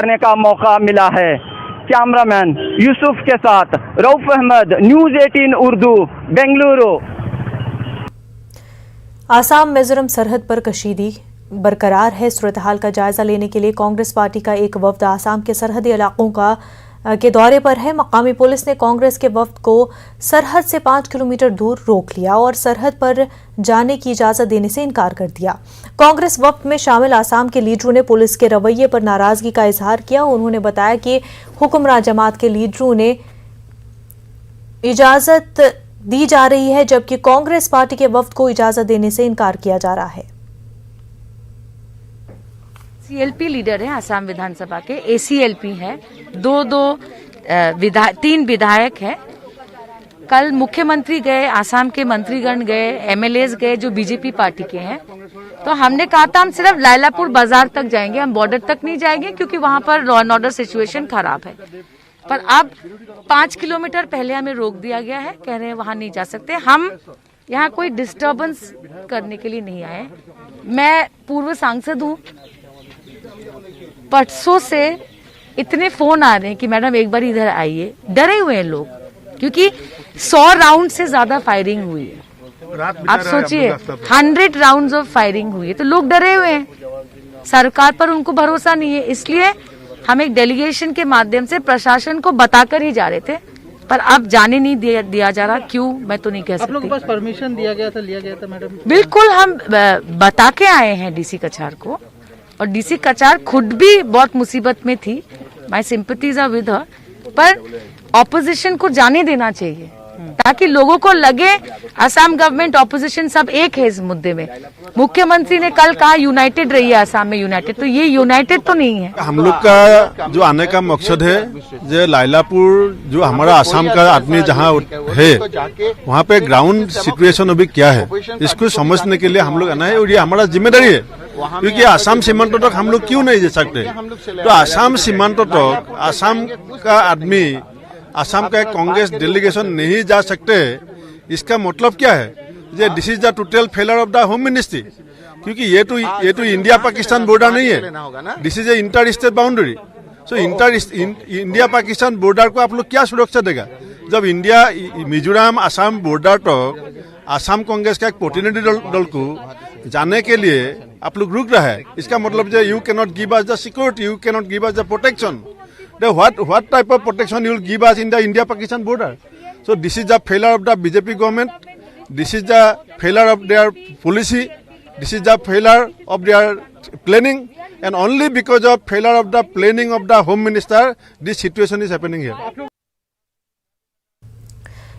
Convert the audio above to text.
करने का मौका मिला है। कैमरामैन यूसुफ के साथ रऊफ अहमद, न्यूज़ 18 उर्दू, बेंगलुरु। आसाम मिजोरम सरहद पर कशीदी बरकरार है। सूरत हाल का जायजा लेने के लिए कांग्रेस पार्टी का एक वफ्द आसाम के सरहदी इलाकों के दौरे पर है। मकामी पुलिस ने कांग्रेस के वफ्द को सरहद से 5 किलोमीटर दूर रोक लिया और सरहद पर जाने की इजाजत देने से इनकार कर दिया। कांग्रेस वफ्द में शामिल आसाम के लीडरों ने पुलिस के रवैये पर नाराजगी का इजहार किया। उन्होंने बताया कि हुक्मरान जमात के लीडरों ने इजाजत दी जा रही है, जबकि कांग्रेस पार्टी के वफ्द को इजाजत देने से इनकार किया जा रहा है। सीएलपी लीडर है आसाम विधानसभा के, एसीएलपी है, तीन विधायक हैं। कल मुख्यमंत्री गए, आसाम के मंत्रीगण गए, एमएलएज गए जो बीजेपी पार्टी के हैं। तो हमने कहा था हम सिर्फ लायलापुर बाजार तक जाएंगे, हम बॉर्डर तक नहीं जाएंगे क्योंकि वहां पर लॉ एंड ऑर्डर सिचुएशन खराब है। पर अब 5 किलोमीटर पहले हमें रोक दिया गया है, कह रहे हैं वहां नहीं जा सकते। हम यहाँ कोई डिस्टर्बेंस करने के लिए नहीं आए। मैं पूर्व सांसद हूँ। परसों से इतने फोन आ रहे हैं कि मैडम एक बार इधर आइए। डरे हुए हैं लोग क्योंकि 100 राउंड से ज्यादा फायरिंग हुई है। आप सोचिए 100 राउंड्स ऑफ फायरिंग हुई है, तो लोग डरे हुए हैं। सरकार पर उनको भरोसा नहीं है, इसलिए हम एक डेलीगेशन के माध्यम से प्रशासन को बताकर ही जा रहे थे, पर अब जाने नहीं दिया जा रहा। क्यों मैं तो नहीं कह सकती। आप लोगों के पास परमिशन लिया गया था मैडम? बिल्कुल, हम बता के आए हैं डीसी कछार को, और डीसी कछार खुद भी बहुत मुसीबत में थी। माई सिंपैथीज आर विद हर, पर ऑपोजिशन को जाने देना चाहिए ताकि लोगों को लगे असम गवर्नमेंट ऑपोजिशन सब एक है इस मुद्दे में। मुख्यमंत्री ने कल कहा यूनाइटेड रही है असम में यूनाइटेड, तो ये यूनाइटेड तो नहीं है। हम लोग का जो आने का मकसद है जो लायलापुर जो हमारा असम का आदमी जहाँ है वहाँ पे ग्राउंड सिचुएशन अभी क्या है इसको समझने के लिए हम लोग आना है, और ये हमारा जिम्मेदारी है। क्योंकि आसाम सीमांत तक हम लोग क्यों नहीं जा सकते, तो आसाम सीमांत तक आसाम का आदमी, आसाम का कांग्रेस डेलीगेशन नहीं जा सकते। इसका मतलब क्या है? This is the total failure of the home ministry. क्योंकि ये तो इंडिया पाकिस्तान बॉर्डर नहीं है, this is A inter state boundary. So India Pakistan border को आप लोग क्या सुरक्षा देगा जब इंडिया मिजोरम आसाम बॉर्डर तक आसाम कांग्रेस का एक प्रतिनिधि दल को जाने के लिए आप लोग रुक रहा है। इसका मतलब you can not give us the security, you can not give us the protection. What type of protection you will give us in the India-Pakistan border? So this is the failure of the BJP government. This is the failure of their policy. This is the failure of their planning. And only because of failure of the planning of the Home Minister, this situation is happening here.